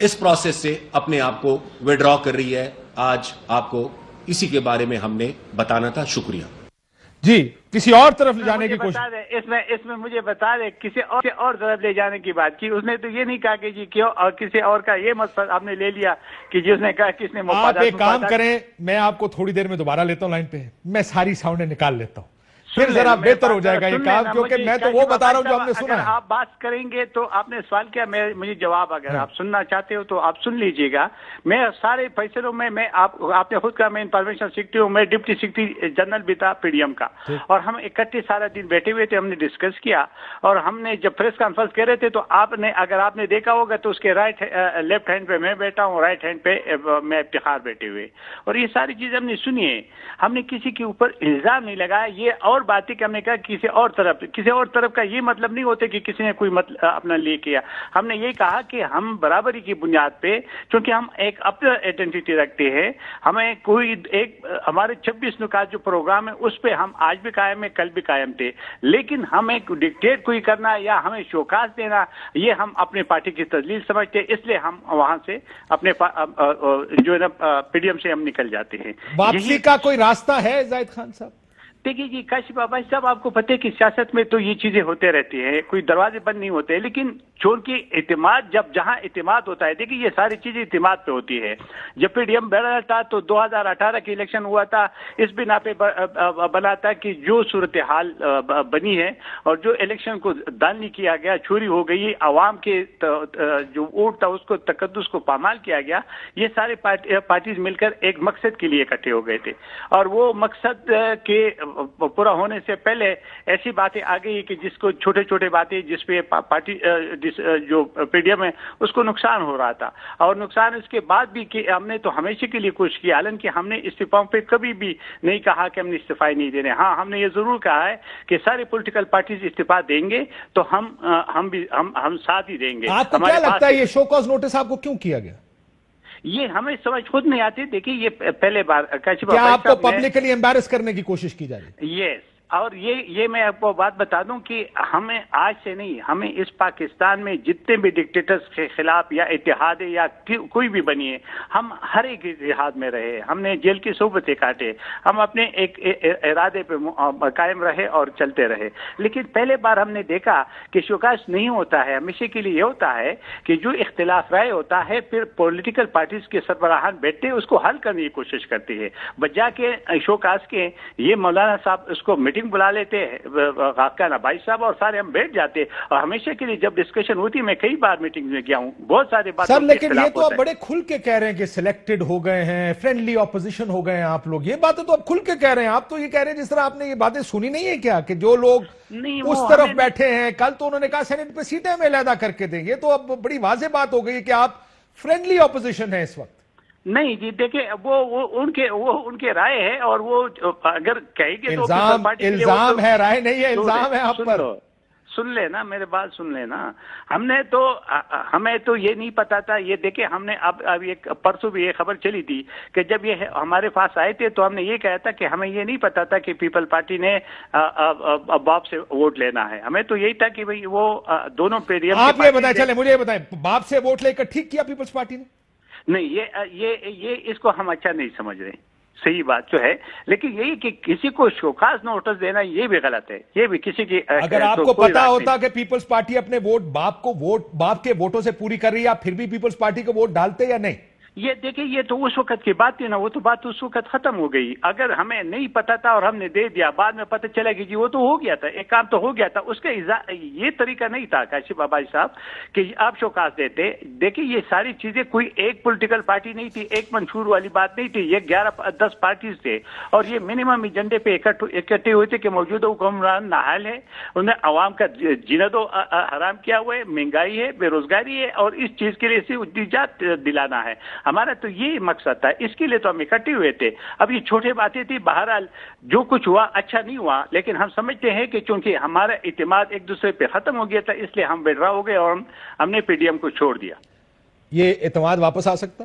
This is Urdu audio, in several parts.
اس پروسیس سے اپنے آپ کو وڈرا کر رہی ہے. آج آپ کو اسی کے بارے میں ہم نے بتانا تھا. شکریہ. جی کسی اور طرف لے جانے کی کوشش. اس میں مجھے بتا دے کسی اور طرف لے جانے کی بات کی. اس نے تو یہ نہیں کہا کہ جی کیوں اور کسی اور کا یہ مقصد آپ نے لے لیا کہ جس نے کہا کس نے آپ ایک کام کریں, میں آپ کو تھوڑی دیر میں دوبارہ لیتا ہوں لائن پہ, میں ساری ساؤنڈیں نکال لیتا ہوں, پھر ذرا بہتر ہو جائے گا یہ کام, کیونکہ میں تو وہ بتا رہا ہوں جو ہم نے سنا ہے. آپ بات کریں گے تو آپ نے سوال کیا, مجھے جواب اگر آپ سننا چاہتے ہو تو آپ سن لیجئے گا. میں سارے فیصلوں میں آپ نے خود کہا میں انفارمیشن سیکرٹری ہوں, میں ڈپٹی سیکرٹری جنرل بھی تھا پی ڈی ایم کا, اور ہم اکٹھے سارا دن بیٹھے ہوئے تھے, ہم نے ڈسکس کیا, اور ہم نے جب پریس کانفرنس کر رہے تھے تو اگر آپ نے دیکھا ہوگا تو اس کے لیفٹ ہینڈ پہ میں بیٹھا ہوں, رائٹ ہینڈ پہ میں افتخار بیٹھے ہوئے, اور یہ ساری چیزیں ہم نے سنی ہے. ہم نے کسی کے اوپر الزام نہیں لگایا. یہ اور بات ہے کہ ہم نے کہا کسی اور طرف کا یہ مطلب نہیں ہوتا کہ کسی نے کوئی مطلب اپنا لے کیا. ہم نے یہ کہا کہ ہم برابری کی بنیاد پہ, چونکہ ہم ایک اپنا آئیڈینٹی رکھتے ہیں, ہمیں کوئی ایک ہمارے 26 نکات جو پروگرام ہے اس پہ ہم آج بھی قائم ہیں, کل بھی قائم تھے, لیکن ہمیں ڈکٹیٹ کوئی کرنا یا ہمیں شوکاز دینا یہ ہم اپنے پارٹی کی تذلیل سمجھتے ہیں. اس لیے ہم وہاں سے اپنے جو ہے نا پی ڈی ایم سے ہم نکل جاتے ہیں. واپسی کا کوئی راستہ ہے زاہد خان صاحب؟ دیکھیے جی کاشف بابا صاحب, آپ کو پتہ ہے کہ سیاست میں تو یہ چیزیں ہوتے رہتی ہیں, کوئی دروازے بند نہیں ہوتے, لیکن چونکہ اعتماد جہاں اعتماد ہوتا ہے, دیکھیے یہ ساری چیزیں اعتماد پہ ہوتی ہے. جب پی ڈی ایم بڑھ رہا تھا تو 2018 کی الیکشن ہوا تھا, اس بنا پہ بنا تھا کہ جو صورتحال بنی ہے اور جو الیکشن کو دان نہیں کیا گیا, چوری ہو گئی, عوام کے جو ووٹ تھا اس کو تقدس کو پامال کیا گیا, یہ سارے پارٹیز مل کر ایک مقصد کے لیے اکٹھے ہو گئے تھے, اور وہ مقصد کے پورا ہونے سے پہلے ایسی باتیں آ گئی کہ جس کو چھوٹے چھوٹے باتیں جس پہ پارٹی جو پی ڈی ایم ہے اس کو نقصان ہو رہا تھا, اور نقصان اس کے بعد بھی کہ ہم نے تو ہمیشہ کے لیے کوشش کی, حالانکہ ہم نے استعفاؤں پہ کبھی بھی نہیں کہا کہ ہم نے استعفائی نہیں دینے. ہاں ہم نے یہ ضرور کہا ہے کہ سارے پولیٹیکل پارٹیز استعفا دیں گے تو ہم ساتھ ہی دیں گے. آپ کو کیا لگتا ہے یہ شو کاز نوٹس آپ کو کیوں کیا گیا؟ یہ ہمیں سمجھ خود نہیں آتی. دیکھیے یہ پہلے بار کیا آپ کو پبلکلی ایمبیرس کرنے کی کوشش کی جا رہی ہے؟ یس, اور یہ میں آپ کو بات بتا دوں کہ ہمیں آج سے نہیں, ہمیں اس پاکستان میں جتنے بھی ڈکٹیٹرز کے خلاف یا اتحاد یا کوئی بھی بنی ہے, ہم ہر ایک اتحاد میں رہے, ہم نے جیل کی صحبتیں کاٹے, ہم اپنے ایک ارادے پہ قائم رہے اور چلتے رہے. لیکن پہلے بار ہم نے دیکھا کہ شوکاس نہیں ہوتا ہے, ہمیشہ کے لیے یہ ہوتا ہے کہ جو اختلاف رائے ہوتا ہے پھر پولیٹیکل پارٹیز کے سربراہان بیٹھتے ہیں, اس کو حل کرنے کی کوشش کرتی ہے, بجا کے شوکاس کے یہ مولانا صاحب اس کو میٹنگ بلا لیتے غاقان بھائی صاحب اور سارے ہم بیٹھ جاتے, اور ہمیشہ کے لیے جب ڈسکشن ہوتی, میں کئی بار میٹنگ میں گیا ہوں, بہت سارے باتیں سر, لیکن یہ تو آپ بڑے کھل کے کہہ رہے ہیں کہ سلیکٹڈ ہو گئے ہیں, فرینڈلی اپوزیشن ہو گئے ہیں آپ لوگ, یہ باتیں تو آپ کھل کے کہہ رہے ہیں. آپ تو یہ کہہ رہے ہیں جس طرح آپ نے یہ باتیں سنی نہیں ہے کیا, کہ جو لوگ اس طرف بیٹھے ہیں, کل تو انہوں نے کہا سینٹ پہ سیٹیں ہمیں علیحدہ کر کے دیں گے, تو اب بڑی واضح بات ہو گئی کہ آپ فرینڈلی اپوزیشن ہیں اس وقت. نہیں جی, دیکھیں وہ ان کے رائے ہے, اور وہ اگر کہیں گے تو الزام ہے, رائے نہیں ہے, الزام ہے آپ پر. سن لینا میرے بات سن لینا. ہمیں تو یہ نہیں پتا تھا. یہ دیکھیں ہم نے اب ایک پرسوں بھی یہ خبر چلی تھی کہ جب یہ ہمارے پاس آئے تھے تو ہم نے یہ کہا تھا کہ ہمیں یہ نہیں پتا تھا کہ پیپل پارٹی نے باپ سے ووٹ لینا ہے. ہمیں تو یہی تھا کہ بھئی وہ دونوں پی ڈی ایم. آپ یہ بتائیں, چلیں مجھے یہ بتائیں, باپ سے ووٹ لے کر ٹھیک کیا پیپلز پارٹی نے؟ نہیں, یہ اس کو ہم اچھا نہیں سمجھ رہے, صحیح بات جو ہے, لیکن یہی کہ کسی کو شوکاز نوٹس دینا یہ بھی غلط ہے. یہ بھی کسی کی, اگر آپ کو پتا ہوتا کہ پیپلز پارٹی اپنے ووٹ باپ کے ووٹوں سے پوری کر رہی ہے, آپ پھر بھی پیپلز پارٹی کو ووٹ ڈالتے یا نہیں؟ یہ دیکھیں یہ تو اس وقت کی بات تھی نا, وہ تو بات اس وقت ختم ہو گئی. اگر ہمیں نہیں پتا تھا اور ہم نے دے دیا, بعد میں پتہ چلا کہ جی وہ تو ہو گیا تھا, ایک کام تو ہو گیا تھا, اس کا یہ طریقہ نہیں تھا کاشف بابا صاحب کہ آپ شوکاس دیتے. دیکھیں یہ ساری چیزیں کوئی ایک پولیٹیکل پارٹی نہیں تھی, ایک منشور والی بات نہیں تھی, یہ 11-10 پارٹیز تھے, اور یہ منیمم ایجنڈے پہ اکٹھے ہوئے تھے کہ موجودہ حکمران نااہل ہے, انہوں نے عوام کا جینا تو حرام کیا ہوا ہے, مہنگائی ہے, بے روزگاری ہے, اور اس چیز کے لیے اسے نجات دلانا ہے. ہمارا تو یہ مقصد تھا, اس کے لیے تو ہم اکٹھے ہوئے تھے. اب یہ چھوٹے باتیں تھی, بہرحال جو کچھ ہوا اچھا نہیں ہوا, لیکن ہم سمجھتے ہیں کہ چونکہ ہمارا اعتماد ایک دوسرے پہ ختم ہو گیا تھا, اس لیے ہم بیٹھا ہو گئے اور ہم نے پی ڈی ایم کو چھوڑ دیا. یہ اعتماد واپس آ سکتا؟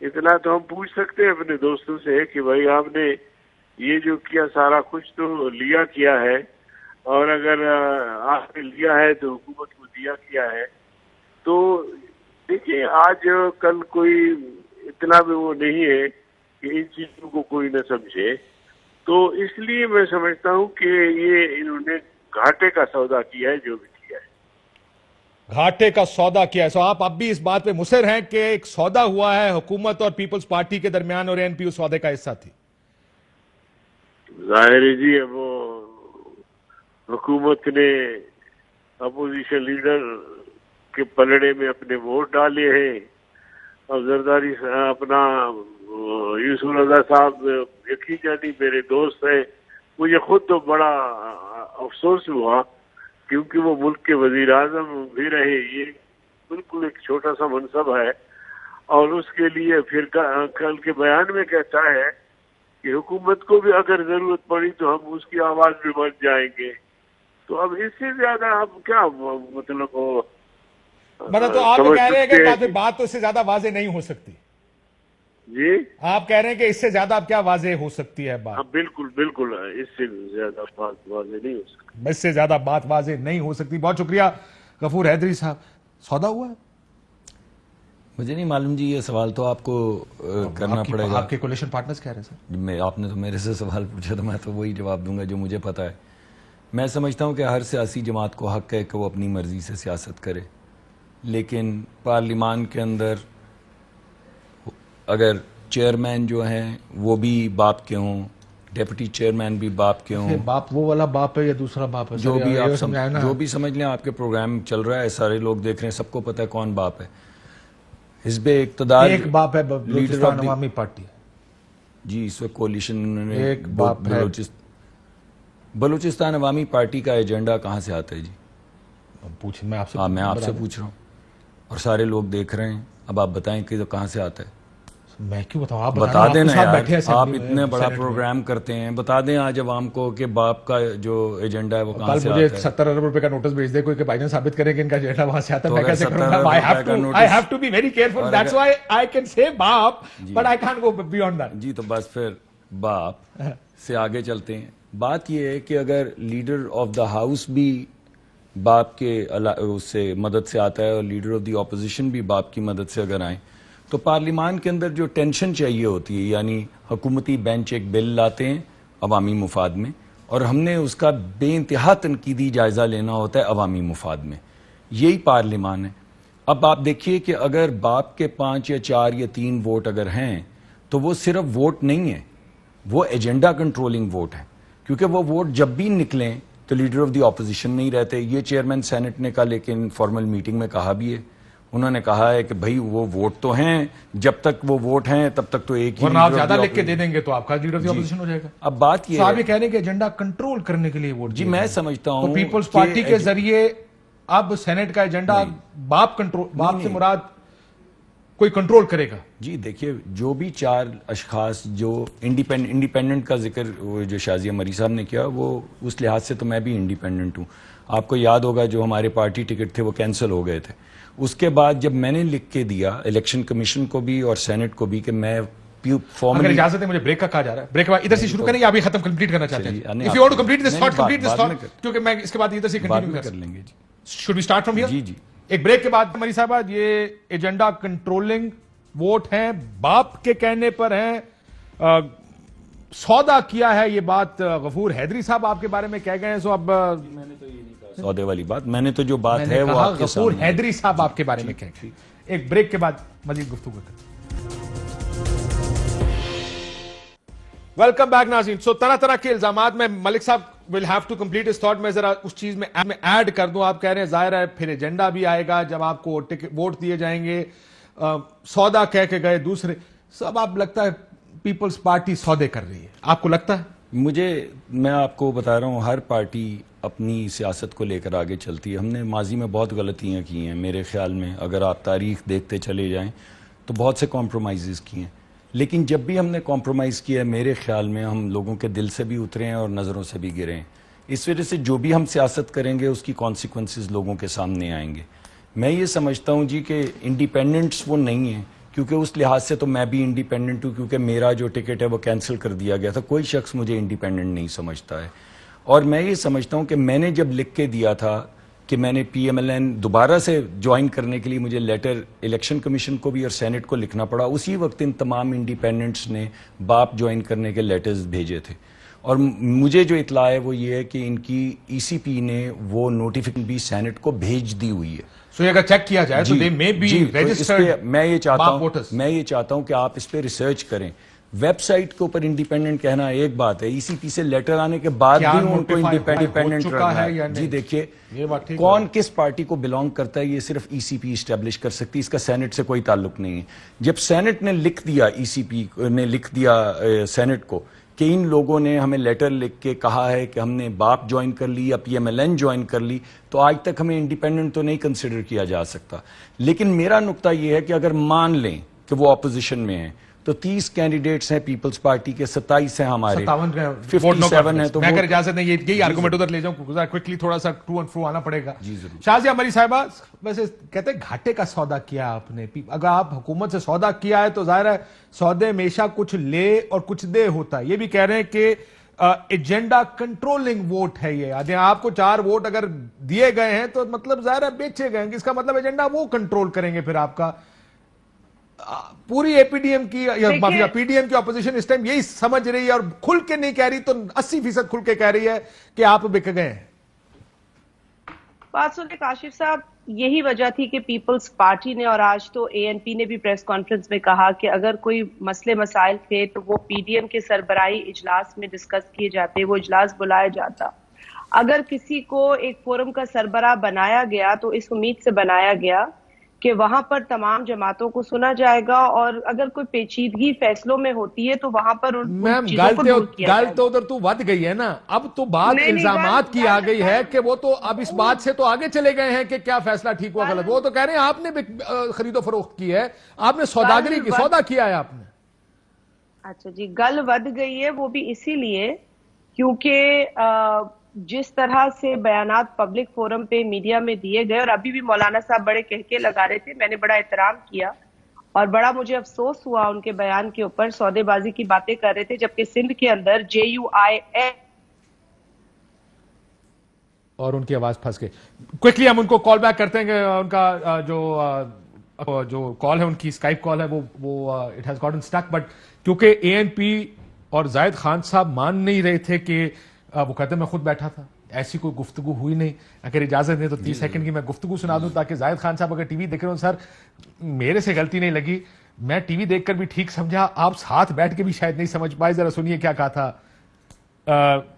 اتنا تو ہم پوچھ سکتے ہیں اپنے دوستوں سے کہ بھائی آپ نے یہ جو کیا سارا کچھ تو لیا کیا ہے، اور اگر آپ نے لیا ہے تو حکومت کو دیا کیا ہے. تو دیکھیے آج کل کوئی اتنا بھی وہ نہیں ہے کہ ان چیزوں کو کوئی نہ سمجھے. تو اس لیے میں سمجھتا ہوں کہ یہ انہوں نے گھاٹے کا سودا کیا ہے جو بھی کیا ہے. گھاٹے کا سودا کیا ہے. سو آپ اب بھی اس بات پہ مصر ہیں کہ ایک سودا ہوا ہے حکومت اور پیپلز پارٹی کے درمیان اور ANP اس سودے کا حصہ تھی؟ ظاہر ہے جی، وہ حکومت نے اپوزیشن لیڈر کے پلڑے میں اپنے ووٹ ڈالے ہیں. اب زرداری اپنا یوسف رضا صاحب یقین جانی میرے دوست ہیں. مجھے خود تو بڑا افسوس ہوا کیونکہ وہ ملک کے وزیر اعظم بھی رہے. یہ بالکل ایک چھوٹا سا منصب ہے، اور اس کے لیے پھر کل کے بیان میں کہتا ہے کہ حکومت کو بھی اگر ضرورت پڑی تو ہم اس کی آواز بھی بن جائیں گے. تو اب اس سے زیادہ اب کیا مطلب تو آپ کہہ رہے ہیں کہ بات تو اس سے زیادہ واضح نہیں ہو سکتی. جی آپ کہہ رہے ہیں کہ اس سے زیادہ اب کیا واضح ہو سکتی ہے بات؟ بالکل بالکل، اس سے زیادہ بات واضح نہیں ہو سکتی. اس سے زیادہ بات واضح نہیں ہو سکتی. بہت شکریہ غفور حیدری صاحب. سودا ہوا ہے؟ مجھے نہیں معلوم جی، یہ سوال تو آپ کو کرنا پڑے گا. آپ کے کولیشن پارٹنرز کہہ رہے ہیں سر. آپ نے تو میرے سے سوال پوچھا تو میں تو وہی جواب دوں گا جو مجھے پتا ہے. میں سمجھتا ہوں کہ ہر سیاسی جماعت کو حق ہے کہ وہ اپنی مرضی سے سیاست کرے، لیکن پارلیمان کے اندر اگر چیئرمین جو ہیں وہ بھی باپ کے ہوں، ڈیپٹی چیئرمین بھی باپ کے ہوں. باپ وہ والا باپ ہے یا دوسرا باپ ہے؟ جو بھی سمجھ لیں. آپ کے پروگرام چل رہا ہے، سارے لوگ دیکھ رہے ہیں، سب کو پتہ ہے کون باپ ہے. حزب اقتدار ایک باپ ہے بلوچستان عوامی پارٹی. جی اس وقت کولیشن انہوں نے ایک باپ ہے. بلوچستان عوامی پارٹی کا ایجنڈا کہاں سے آتا ہے جی؟ میں آپ سے پوچھ رہا ہوں اور سارے لوگ دیکھ رہے ہیں. اب آپ بتائیں کہ کہاں سے آتا ہے. میں کیوں بتاؤں؟ آپ بتا دیں نا یار، آپ اتنے بڑا پروگرام کرتے ہیں، بتا دیں آج عوام کو کہ باپ کا جو ایجنڈا ہے وہ کہاں سے آتا ہے. مجھے 70 ارب روپے کا نوٹس بھیج دے کوئی کہ بھائی جان ثابت کریں کہ ان کا ایجنڈا وہاں سے آتا ہے. میں کیسے کروں گا؟ I have to be very careful. That's why I can say باپ but I can't go beyond that. جی تو بس پھر باپ سے آگے چلتے ہیں. بات یہ ہے کہ اگر لیڈر آف دا ہاؤس بھی باپ کے اس سے مدد سے آتا ہے اور لیڈر آف دی اپوزیشن بھی باپ کی مدد سے اگر آئیں تو پارلیمان کے اندر جو ٹینشن چاہیے ہوتی ہے، یعنی حکومتی بینچ ایک بل لاتے ہیں عوامی مفاد میں اور ہم نے اس کا بے انتہا تنقیدی جائزہ لینا ہوتا ہے عوامی مفاد میں. یہی پارلیمان ہے. اب آپ دیکھیے کہ اگر باپ کے 5 یا 4 یا 3 ووٹ اگر ہیں تو وہ صرف ووٹ نہیں ہے، وہ ایجنڈا کنٹرولنگ ووٹ ہے. کیونکہ وہ ووٹ جب بھی نکلیں تو لیڈر آف دی اپوزیشن نہیں رہتے. یہ چیئرمین سینٹ نے کہا، لیکن فارمل میٹنگ میں کہا بھی ہے، انہوں نے کہا ہے کہ بھائی وہ ووٹ تو ہیں، جب تک وہ ووٹ ہیں تب تک تو ایک ہی. ورنہ آپ زیادہ لکھ کے دے دیں گے تو آپ کا لیڈر آف دی اپوزیشن ہو جائے گا. اب بات یہ ہے کہنے کہ ایجنڈا کنٹرول کرنے کے لیے ووٹ. جی میں سمجھتا ہوں پیپلز پارٹی کے ذریعے اب سینٹ کا ایجنڈا باپ سے مراد کوئی کنٹرول کرے گا. جی دیکھیے جو بھی 4 اشخاص جو انڈیپینڈنٹ کا ذکر جو شازیہ مری صاحب نے کیا، وہ اس لحاظ سے تو میں بھی انڈیپینڈنٹ ہوں. آپ کو یاد ہوگا جو ہمارے پارٹی ٹکٹ تھے وہ کینسل ہو گئے تھے. اس کے بعد جب میں نے لکھ کے دیا الیکشن کمیشن کو بھی اور سینٹ کو بھی کہ میں اگر اجازت ہے مجھے بریک کا کہا جا رہا ہے. بریک کے بعد ادھر سے شروع کریں یا ابھی ختم کمپلیٹ کرنا چاہتے ہیں؟ If you want to complete this thought, کیونکہ میں اس کے بعد ادھر سے کنٹینیو کر لیں گے. Should we start from here? جی جی. ایک بریک کے بعد مری صاحبہ یہ ایجنڈا کنٹرولنگ ووٹ ہیں، باپ کے کہنے پر ہیں، سودا کیا ہے، یہ بات غفور حیدری صاحب آپ کے بارے میں کہہ گئے ہیں. سو اب میں نے تو یہ نہیں کہا سودے والی بات، میں نے تو جو بات ہے وہ آپ کے سامنے. غفور حیدری صاحب آپ کے بارے میں کہہ گئے. ایک بریک کے بعد مزید گفتگو کریں. ویلکم بیک ناظرین. سو طرح طرح کے الزامات میں ملک صاحب will have to complete his thought. میں ذرا اس چیز میں ایڈ کر دوں. آپ کہہ رہے ہیں ظاہر ہے پھر ایجنڈا بھی آئے گا جب آپ کو ووٹ دیے جائیں گے. سودا کہہ کے گئے دوسرے. سب آپ لگتا ہے پیپلز پارٹی سودے کر رہی ہے، آپ کو لگتا ہے؟ میں آپ کو بتا رہا ہوں ہر پارٹی اپنی سیاست کو لے کر آگے چلتی ہے. ہم نے ماضی میں بہت غلطیاں کی ہیں میرے خیال میں. اگر آپ تاریخ دیکھتے چلے جائیں تو بہت سے کمپرومائزز کی ہیں، لیکن جب بھی ہم نے کمپرومائز کیا ہے میرے خیال میں ہم لوگوں کے دل سے بھی اترے ہیں اور نظروں سے بھی گرے ہیں. اس وجہ سے جو بھی ہم سیاست کریں گے اس کی کانسیکوینسز لوگوں کے سامنے آئیں گے. میں یہ سمجھتا ہوں جی کہ انڈیپینڈنٹس وہ نہیں ہیں کیونکہ اس لحاظ سے تو میں بھی انڈیپینڈنٹ ہوں، کیونکہ میرا جو ٹکٹ ہے وہ کینسل کر دیا گیا تھا. کوئی شخص مجھے انڈیپینڈنٹ نہیں سمجھتا ہے. اور میں یہ سمجھتا ہوں کہ میں نے جب لکھ کے دیا تھا کہ میں نے پی ایم ایل این دوبارہ سے جوائن کرنے کے لیے مجھے لیٹر الیکشن کمیشن کو بھی اور سینٹ کو لکھنا پڑا، اسی وقت ان تمام انڈیپینڈنٹس نے باپ جوائن کرنے کے لیٹرز بھیجے تھے. اور مجھے جو اطلاع ہے وہ یہ ہے کہ ان کی ای سی پی نے وہ نوٹیفیکیشن بھی سینٹ کو بھیج دی ہوئی ہے. سو اگر چیک کیا جائے تو دے میں بھی رجسٹرڈ. میں یہ چاہتا ہوں کہ آپ اس پہ ریسرچ کریں. ویب سائٹ کے اوپر انڈیپینڈنٹ کہنا ایک بات ہے، ای سی پی سے لیٹر آنے کے بعد بھی ان کو انڈیپینڈنٹ رہنا ہے. جی دیکھیے، کون کس پارٹی کو بلانگ کرتا ہے یہ صرف ای سی پی اسٹیبلش کر سکتی ہے، اس کا سینٹ سے کوئی تعلق نہیں ہے. جب سینٹ نے لکھ دیا، ای سی پی نے لکھ دیا سینٹ کو کہ ان لوگوں نے ہمیں لیٹر لکھ کے کہا ہے کہ ہم نے باپ جوائن کر لی یا P M L N join کر لی، تو آج تک ہمیں انڈیپینڈنٹ تو نہیں کنسیڈر کیا جا سکتا. لیکن میرا نقطہ یہ ہے کہ اگر مان لیں کہ وہ اپوزیشن میں ہیں تو 30 کینڈیڈیٹس ہیں پیپلز پارٹی کے، 27 ہیں ہمارے، 57 ہیں. تو میں اگر اجازت نہیں یہی آرگومنٹ ادھر لے جاؤں، کوئکلی تھوڑا سا ٹو اینڈ فرو آنا پڑے گا. جی ضرور. شازیہ مری صاحبہ، ویسے کہتے ہیں گھاٹے کا سودا کیا آپ نے. اگر آپ حکومت سے سودا کیا ہے تو ظاہر ہے سودے ہمیشہ کچھ لے اور کچھ دے ہوتا ہے. یہ بھی کہہ رہے ہیں کہ ایجنڈا کنٹرولنگ ووٹ ہے یہ. آپ کو 4 ووٹ اگر دیے گئے ہیں تو مطلب ظاہر ہے بیچے گئے ہیں، اس کا مطلب ایجنڈا وہ کنٹرول کریں گے. پھر آپ کا پوری اے پی ڈی ایم کی یا پی ڈی ایم کی اپوزیشن اس ٹائم یہی سمجھ رہی ہے اور کھل کے نہیں کہہ رہی تو 80% کھل کے کہہ رہی ہے کہ آپ بک گئے ہیں. بات سنیں کاشف صاحب، یہی وجہ تھی کہ پیپلز پارٹی نے اور آج تو اے این پی نے بھی پریس کانفرنس میں کہا کہ اگر کوئی مسئلے مسائل تھے تو وہ پی ڈی ایم کے سربراہی اجلاس میں ڈسکس کیے جاتے، وہ اجلاس بلایا جاتا. اگر کسی کو ایک فورم کا سربراہ بنایا گیا تو اس امید سے بنایا گیا کہ وہاں پر تمام جماعتوں کو سنا جائے گا، اور اگر کوئی پیچیدگی فیصلوں میں ہوتی ہے تو وہاں پر گل تو ادھر تو ود گئی ہے نا. اب تو بات الزامات کی آ گئی ہے کہ وہ تو اب اس بات سے تو آگے چلے گئے ہیں کہ کیا فیصلہ ٹھیک ہوا غلط. وہ تو کہہ رہے ہیں آپ نے خرید و فروخت کی ہے، آپ نے سوداگری کی، سودا کیا ہے آپ نے. اچھا جی، گل ود گئی ہے وہ بھی اسی لیے کیونکہ جس طرح سے بیانات پبلک فورم پہ میڈیا میں دیے گئے، اور ابھی بھی مولانا صاحب بڑے کہکے لگا رہے تھے، میں نے بڑا احترام کیا اور بڑا مجھے افسوس ہوا ان کے بیان کے اوپر. سودے بازی کی باتیں کر رہے تھے جبکہ سندھ کے اندر JUIF اور ان کی آواز پھنس گئی. کوئکلی ہم ان کو کال بیک کرتے ہیں کہ ان کا جو کال ہے، ان کی اسکائپ کال ہے، وہ it has gotten stuck. But کیونکہ اے این پی اور زاہد خان صاحب مان نہیں رہے تھے کہ وہ کہتے ہیں میں خود بیٹھا تھا، ایسی کوئی گفتگو ہوئی نہیں. اگر اجازت دیں تو 30 سیکنڈ کی میں گفتگو سنا دوں تاکہ زاہد خان صاحب اگر ٹی وی دیکھ رہے ہوں، سر میرے سے غلطی نہیں لگی، میں ٹی وی دیکھ کر بھی ٹھیک سمجھا، آپ ساتھ بیٹھ کے بھی شاید نہیں سمجھ پائے. ذرا سنیے کیا کہا تھا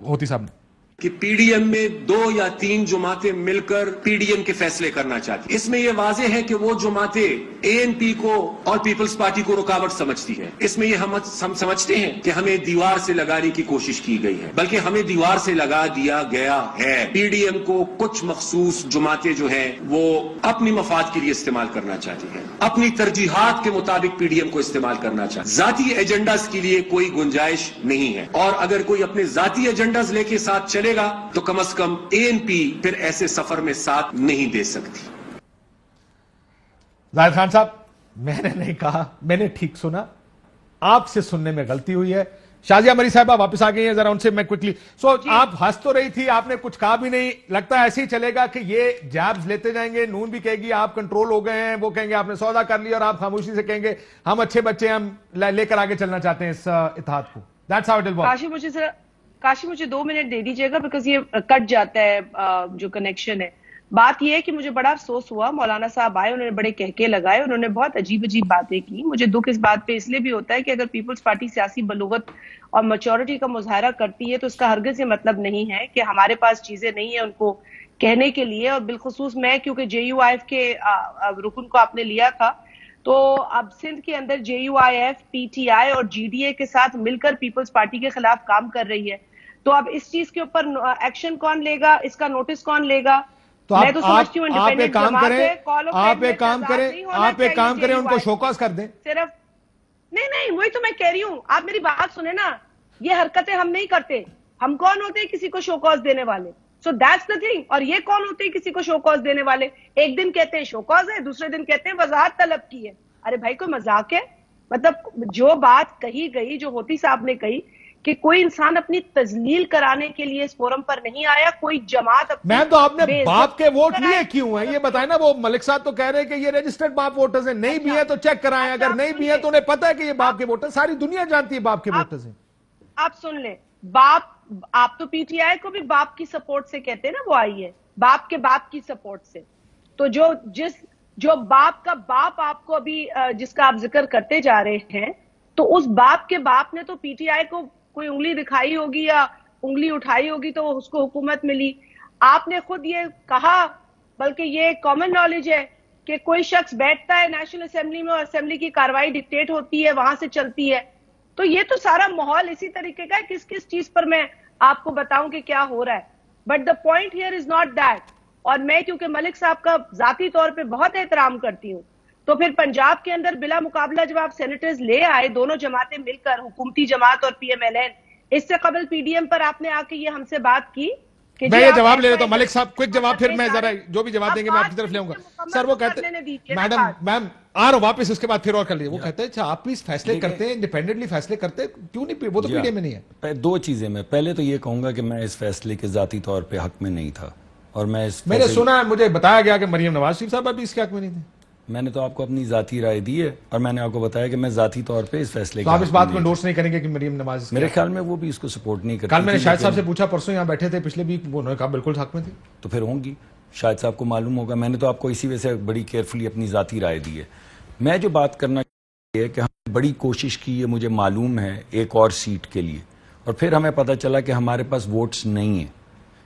ہوتی صاحب نے. کہ پی ڈی ایم میں 2 یا 3 جماعتیں مل کر پی ڈی ایم کے فیصلے کرنا چاہتی. اس میں یہ واضح ہے کہ وہ جماعتیں اے این پی کو اور پیپلز پارٹی کو رکاوٹ سمجھتی ہے. اس میں یہ ہم سمجھتے ہیں کہ ہمیں دیوار سے لگانے کی کوشش کی گئی ہے، بلکہ ہمیں دیوار سے لگا دیا گیا ہے. پی ڈی ایم کو کچھ مخصوص جماعتیں جو ہیں وہ اپنی مفاد کے لیے استعمال کرنا چاہتی ہیں، اپنی ترجیحات کے مطابق پی ڈی ایم کو استعمال کرنا چاہتی ہے. ذاتی ایجنڈاز کے لیے کوئی گنجائش نہیں ہے، اور اگر کوئی اپنے ذاتی ایجنڈاز لے کے ساتھ چلے گا تو کم از کم اے این پی پھر ایسے سفر میں ساتھ نہیں دے سکتی. زاہد خان صاحب، میں نے نہیں کہا، میں نے ٹھیک سنا، آپ سے سننے میں غلطی ہوئی ہے. شازیہ مری صاحبہ واپس آ گئی ہیں، ذرا ان سے میں کوئکلی. آپ ہنس تو رہی تھی، آپ نے کچھ کہا بھی نہیں، لگتا ہے ایسے ہی چلے گا کہ یہ جابز لیتے جائیں گے. نون بھی کہے گی آپ کنٹرول ہو گئے ہیں، وہ کہیں گے آپ نے سودا کر لیا، اور آپ خاموشی سے کہیں گے ہم اچھے بچے ہم لے کر آگے چلنا چاہتے ہیں اس اتحاد کو. That's how it will work. Kashi مجھے 2 منٹ دے دیجیے گا بیکاز یہ کٹ جاتا ہے جو کنیکشن ہے. بات یہ ہے کہ مجھے بڑا افسوس ہوا، مولانا صاحب آئے، انہوں نے بڑے کہکے لگائے، انہوں نے بہت عجیب باتیں کی. مجھے دکھ اس بات پہ اس لیے بھی ہوتا ہے کہ اگر پیپلز پارٹی سیاسی بلوغت اور میچورٹی کا مظاہرہ کرتی ہے تو اس کا ہرگز یہ مطلب نہیں ہے کہ ہمارے پاس چیزیں نہیں ہیں ان کو کہنے کے لیے. اور بالخصوص میں کیونکہ JUIF کے رکن کو آپ نے لیا تھا، تو اب سندھ کے اندر JUIF PTI اور GDA کے ساتھ مل کر پیپلز پارٹی کے خلاف کام کر رہی ہے. تو اب اس چیز کے اوپر ایکشن کون لے گا، اس کا نوٹس کون لے گا؟ تو آپ ایک کام کریں، ان کو شوکاز کر دیں. صرف نہیں، وہی تو میں کہہ رہی ہوں، آپ میری بات سنیں نا. یہ حرکتیں ہم نہیں کرتے. ہم کون ہوتے ہیں کسی کو شوکاز دینے والے؟ So that's the thing. اور یہ کون ہوتے ہیں کسی کو شوکاز دینے والے؟ ایک دن کہتے ہیں شوکاز ہے، دوسرے دن کہتے ہیں وضاحت طلب کی ہے. ارے بھائی کوئی مذاق ہے؟ مطلب جو بات کہی گئی، جو ہوتی صاحب نے کہی کہ کوئی انسان اپنی تذلیل کرانے کے لیے اس فورم پر نہیں آیا، کوئی جماعت اپنی میم تو آپ نے باپ کے ووٹ لیے کیوں ہیں یہ بتائیں نا. وہ ملک صاحب تو کہہ رہے ہیں کہ یہ رجسٹرڈ باپ ووٹرز ہیں، نہیں بھی ہیں تو چیک کرائیں، اگر نہیں بھی ہیں تو انہیں پتہ ہے کہ یہ باپ کے ووٹر، ساری دنیا جانتی ہے باپ کے ووٹرز ہیں. آپ سن لیں، آپ تو پی ٹی آئی کو بھی باپ کی سپورٹ سے کہتے ہیں نا، وہ آئی ہے باپ کے باپ کی سپورٹ سے. تو جو باپ کا باپ آپ کو ابھی جس کا آپ ذکر کرتے جا رہے ہیں، تو اس باپ کے باپ نے تو پی ٹی آئی کو کوئی انگلی دکھائی ہوگی یا انگلی اٹھائی ہوگی تو اس کو حکومت ملی. آپ نے خود یہ کہا، بلکہ یہ کامن نالج ہے کہ کوئی شخص بیٹھتا ہے نیشنل اسمبلی میں اور اسمبلی کی کاروائی ڈکٹیٹ ہوتی ہے، وہاں سے چلتی ہے. تو یہ تو سارا ماحول اسی طریقے کا ہے. کس چیز پر میں آپ کو بتاؤں کہ کیا ہو رہا ہے. But the point here is not that. اور میں کیونکہ ملک صاحب کا ذاتی طور پہ بہت احترام کرتی ہوں، تو پھر پنجاب کے اندر بلا مقابلہ جب آپ سینیٹرز لے آئے، دونوں جماعتیں مل کر، حکومتی جماعت اور پی ایم ایل این، اس سے قبل پی ڈی ایم پر آپ نے آ کے یہ ہم سے بات کی کہ میں یہ جواب لے لیتا ہوں ملک صاحب، کوئک جواب، پھر میں ذرا جو بھی جواب دیں گے میں آپ کی طرف لے آؤں گا. سر وہ کہتے ہیں میم آ رہا ہوں واپس، اس کے بعد پھر اور کر لیجیے. وہ کہتے ہیں اچھا آپ بھی فیصلے کرتے ہیں، انڈیپینڈنٹلی فیصلے کرتے ہیں، کیوں نہیں؟ وہ تو پی ڈی ایم میں نہیں ہے. دو چیزیں، میں پہلے تو یہ کہوں گا کہ میں اس فیصلے کے ذاتی طور پہ حق میں نہیں تھا، اور میں نے سنا ہے، مجھے بتایا گیا کہ مریم نواز شریف صاحب ابھی اس کے حق میں نہیں تھے. میں نے تو آپ کو اپنی ذاتی رائے دی ہے، اور میں نے آپ کو بتایا کہ میں ذاتی طور پہ اس فیصلے آپ اس بات کو انڈورس نہیں کریں گے کہ مریم نواز؟ میرے خیال میں وہ بھی اس کو سپورٹ نہیں کرتی. کل میں نے شاہد صاحب سے پوچھا، پرسوں یہاں بیٹھے تھے پچھلے بھی، انہوں نے کہا بالکل حق میں تھے. تو پھر ہوں گی، شاہد صاحب کو معلوم ہوگا. میں نے تو آپ کو اسی وجہ سے بڑی کیئرفلی اپنی ذاتی رائے دی ہے. میں جو بات کرنا ہے کہ ہم نے بڑی کوشش کی ہے، مجھے معلوم ہے، ایک اور سیٹ کے لیے، اور پھر ہمیں پتہ چلا کہ ہمارے پاس ووٹس نہیں ہیں.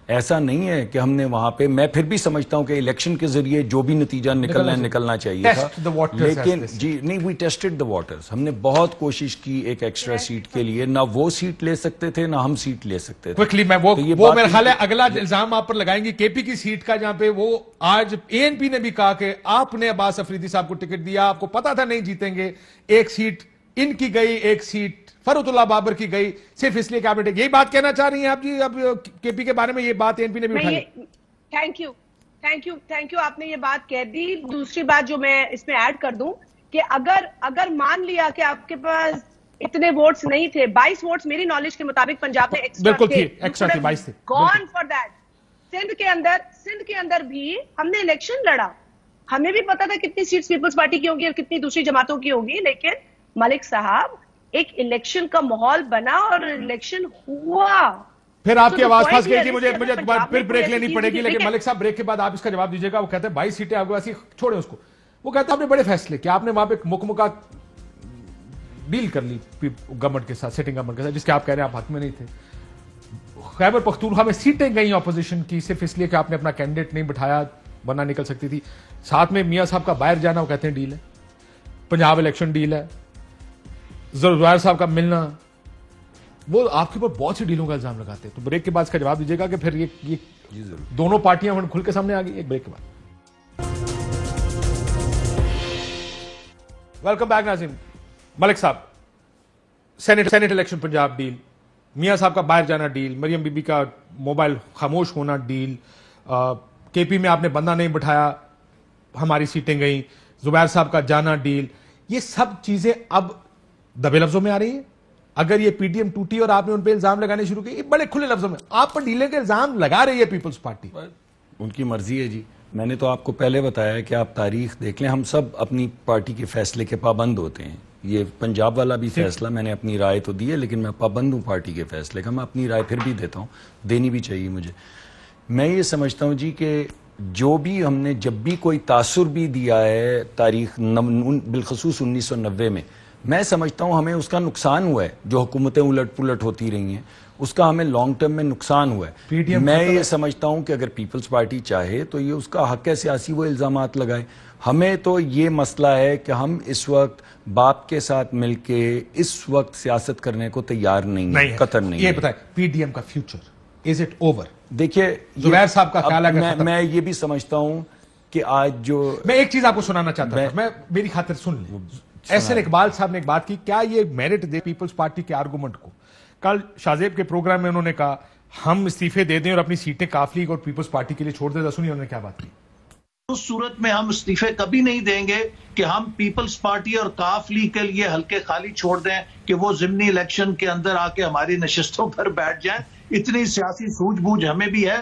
ایسا نہیں ہے کہ ہم نے وہاں پہ، میں پھر بھی سمجھتا ہوں کہ الیکشن کے ذریعے جو بھی نتیجہ نکلنا چاہیے تھا، لیکن جی نہیں، وی ٹیسٹڈ دا واٹرز. ہم نے بہت کوشش کی ایک ایکسٹرا سیٹ کے لیے، نہ وہ سیٹ لے سکتے تھے نہ ہم سیٹ لے سکتے تھے. کوئکلی میں وہ میرے خیال ہے اگلا الزام آپ پر لگائیں گے کے پی کی سیٹ کا، جہاں پہ وہ آج اے این پی نے بھی کہا کہ آپ نے عباس افریدی صاحب کو ٹکٹ دیا، آپ کو پتا تھا نہیں جیتیں گے. ایک سیٹ ان کی گئی، ایک سیٹ فرحت اللہ بابر کی گئی، صرف اس لیے کہ آپ نے یہی بات کہنا چاہ رہی ہیں آپ جی؟ اب کے پی کے بارے میں یہ بات این پی نے بھی اٹھائی. تھینک یو آپ نے یہ بات کہہ دی. دوسری بات جو میں اس میں ایڈ کر دوں کہ اگر مان لیا کہ آپ کے پاس اتنے ووٹس نہیں تھے، 22 ووٹس میری نالج کے مطابق پنجاب میں بالکل تھے، ایکسٹرا تھے، 22 تھے. Gone for that. سندھ کے اندر بھی ہم نے الیکشن لڑا، ہمیں بھی پتا تھا کتنی سیٹس پیپلز پارٹی کی ہوگی اور کتنی دوسری جماعتوں کی ہوگی، لیکن ملک صاحب ایک الیکشن کا ماحول بنا اور الیکشن ہوا. پھر آپ کی آواز پھنس گئی تھی، مجھے پھر بریک لینی پڑے گی، لیکن ملک صاحب بریک کے بعد آپ اس کا جواب دیجیے گا. وہ کہتے ہیں 22 سیٹیں آپ کے پاس، چھوڑیں اس کو. وہ کہتے ہیں آپ نے بڑے فیصلے کیا، آپ نے وہاں پہ مکمکا ڈیل کر لی گورنمنٹ کے ساتھ، سٹنگ گورنمنٹ کے ساتھ، جس کے آپ کہہ رہے ہیں آپ حق میں نہیں تھے. خیبر پختونخوا میں سیٹیں گئیں اپوزیشن کی صرف اس لیے کہ آپ نے اپنا کینڈیڈیٹ نہیں بٹھایا، ورنہ نکل سکتی تھی. ساتھ میں میاں صاحب کا باہر جانا، وہ کہتے ہیں ڈیل ہے. پنجاب الیکشن ڈیل ہے. زبیر صاحب کا ملنا، وہ آپ کے اوپر بہت سی ڈیلوں کا الزام لگاتے ہیں. تو بریک کے بعد اس کا جواب دیجیے گا کہ پھر یہ دونوں پارٹیاں کھل کے سامنے آ گئی. ایک بریک کے بعد ویلکم بیک ناظرین. ملک صاحب، سینٹ الیکشن پنجاب ڈیل، میاں صاحب کا باہر جانا ڈیل، مریم بی بی کا موبائل خاموش ہونا ڈیل، کے پی میں آپ نے بندہ نہیں بٹھایا، ہماری سیٹیں گئیں، زبیر صاحب کا جانا ڈیل. یہ سب چیزیں اب دبے لفظوں میں آ رہی ہیں. اگر یہ پی ڈی ایم ٹوٹی اور آپ نے ان پہ الزام لگانے شروع کیے، بڑے کھلے لفظوں میں آپ پر ڈیلے کے الزام لگا رہی ہے پیپلز پارٹی. ان کی مرضی ہے جی. میں نے تو آپ کو پہلے بتایا کہ آپ تاریخ دیکھ لیں، ہم سب اپنی پارٹی کے فیصلے کے پابند ہوتے ہیں. یہ پنجاب والا بھی فیصلہ میں نے اپنی رائے تو دی ہے، لیکن میں پابند ہوں پارٹی کے فیصلے کا. میں اپنی رائے پھر بھی دیتا ہوں، دینی بھی چاہیے مجھے. میں یہ سمجھتا ہوں جی کہ جو بھی ہم نے جب بھی کوئی تاثر بھی دیا ہے تاریخ بالخصوص 1990 میں سمجھتا ہوں ہمیں اس کا نقصان ہوا ہے. جو حکومتیں الٹ پلٹ ہوتی رہی ہیں اس کا ہمیں لانگ ٹرم میں نقصان ہوا ہے. میں یہ سمجھتا ہوں کہ اگر پیپلز پارٹی چاہے تو یہ اس کا حق ہے سیاسی، وہ الزامات لگائے. ہمیں تو یہ مسئلہ ہے کہ ہم اس وقت باپ کے ساتھ مل کے اس وقت سیاست کرنے کو تیار نہیں ہیں، قطر نہیں. یہ بتائیں پی ڈی ایم کا فیوچر از اٹ اوور؟ دیکھیے زبیر صاحب کا خیال ہے. میں یہ بھی سمجھتا ہوں کہ آج جو میں ایک چیز آپ کو سنانا چاہتا ہوں، میں میری خاطر سن لیں. ایسر اقبال صاحب نے ایک بات کی، کیا یہ میرٹ دے پیپلز پارٹی کے آرگومنٹ کو؟ کل شاہزیب کے پروگرام میں انہوں نے کہا ہم استعفے دے دیں اور اپنی سیٹیں کاف لیگ اور پیپلز پارٹی کے لیے چھوڑ دیں. سنیے انہوں نے کیا بات کی. اس صورت میں ہم استعفے کبھی نہیں دیں گے کہ ہم پیپلز پارٹی اور کاف لیگ کے لیے حلقے خالی چھوڑ دیں کہ وہ ضمنی الیکشن کے اندر آ کے ہماری نشستوں پر بیٹھ جائیں. اتنی سیاسی سوجھ بوجھ ہمیں بھی ہے.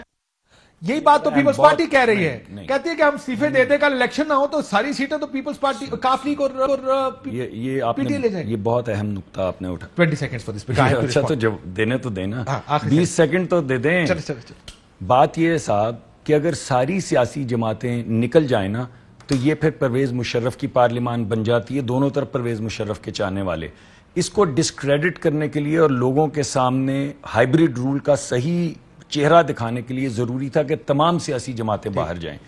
یہی بات تو پیپلز پارٹی کہہ رہی ہے, کہتی ہے کہ ہم استعفے دیتے کل الیکشن نہ ہو تو ساری سیٹیں تو پیپلز پارٹی, کاف لیگ اور پی ٹی اے لے جائیں. یہ بہت اہم نقطہ آپ نے اٹھا. 20 seconds for this. اچھا تو جب دینے تو دینا, 20 سیکنڈ تو دے دیں. بات یہ ہے صاحب کہ اگر ساری سیاسی جماعتیں نکل جائیں نا تو یہ پھر پرویز مشرف کی پارلیمان بن جاتی ہے, دونوں طرف پرویز مشرف کے چاہنے والے. اس کو ڈسکریڈٹ کرنے کے لیے اور لوگوں کے سامنے ہائبریڈ رول کا صحیح چہرہ دکھانے کے لیے ضروری تھا کہ تمام سیاسی جماعتیں باہر جائیں.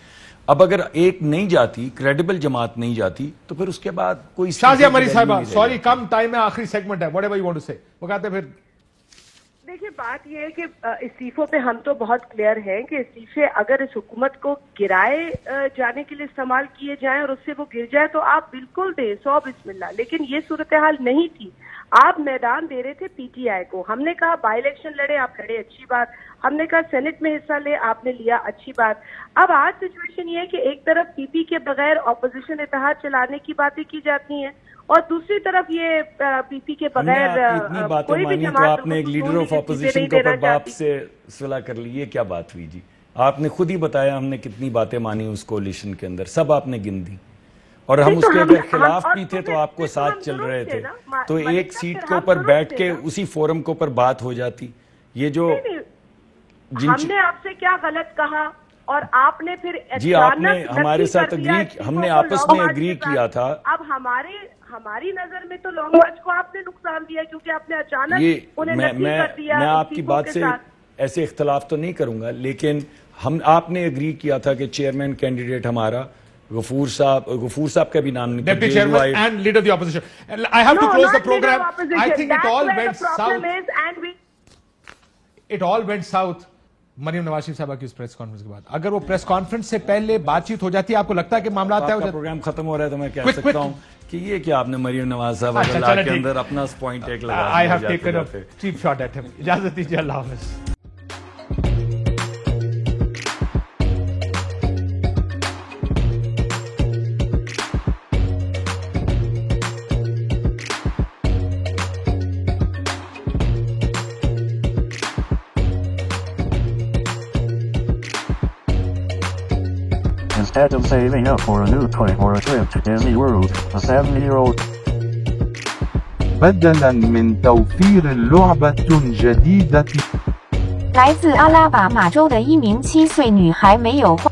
اب اگر ایک نہیں جاتی, کریڈیبل جماعت نہیں جاتی, تو پھر اس کے بعد کوئی شازیہ مری صاحبہ, سوری کم ٹائم ہے, آخری سیگمنٹ ہے, whatever you want to say. وہ کہتے ہیں پھر دیکھیے بات یہ ہے کہ استعفوں پہ ہم تو بہت کلیئر ہیں کہ استعفے اگر اس حکومت کو گرائے جانے کے لیے استعمال کیے جائیں اور اس سے وہ گر جائے تو آپ بالکل دیں 100 بسم اللہ, لیکن یہ صورتحال نہیں تھی. آپ میدان دے رہے تھے پی ٹی آئی کو, ہم نے کہا بائی الیکشن لڑے, آپ لڑے, اچھی بات. ہم نے کہا سینٹ میں حصہ لے, آپ نے لیا, اچھی بات. اب آج سچویشن یہ ہے کہ ایک طرف پی پی کے بغیر اپوزیشن اتحاد چلانے کی باتیں کی جاتی ہیں اور دوسری طرف یہ پی پی کے بغیر اتنی باتیں مانی تو آپ نے ایک لیڈر آف اپوزیشن کے اوپر باپ سے صلح کر لی. یہ کیا بات ہوئی جی؟ آپ نے خود ہی بتایا ہم نے کتنی باتیں مانی اس کولیشن کے اندر, سب آپ نے گن دی, اور ہم اس کے اگر خلاف بھی تھے تو آپ کو ساتھ چل رہے تھے. تو ایک سیٹ کے اوپر بیٹھ کے اسی فورم کے اوپر بات ہو جاتی. یہ جو ہم نے آپ سے کیا غلط کہا اور آپ نے پھر جی آپ نے ہمارے ساتھ ہم نے آپس میں اگری کیا تھا. اب ہماری نظر میں تو لانگ مارچ کو آپ نے نقصان دیا کیونکہ آپ نے اچانک انہیں نفی کر دیا. میں آپ کی بات سے ایسے اختلاف تو نہیں کروں گا, لیکن آپ نے اگری کیا تھا کہ چیئرمین کینڈیڈیٹ ہمارا غفور صاحب کا بھی نام نہیں, deputy chairman and leader of the opposition. I have to close the program. I think it all went south. It all went south. Maryam Nawaz Sharif صاحبہ کی اس پریس کانفرنس کے بعد اگر وہ پریس کانفرنس سے پہلے بات چیت ہو جاتی ہے, آپ کو لگتا ہے کہ معاملات طے ہو جاتے ہیں؟ پروگرام ختم ہو رہا ہے تو میں کہہ سکتا ہوں کہ یہ کہ آپ نے مریم نواز صاحبہ کے اندر اپنا پوائنٹ ایک لگا دیا. I have taken a cheap shot at him. اجازت دیجیے, اللہ حافظ. Instead of saving up for a new toy or a trip to Disney World, a 7-year-old بدلاً من توفير لعبة جديدة 来自阿拉巴马州的一名7岁女孩没有花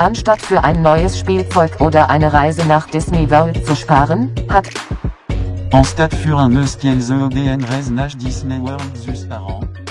Anstatt für ein neues Spielzeug oder eine Reise nach Disney World zu sparen, hat En stade für un eus kiel zo de en rez nach Disney World zus par an.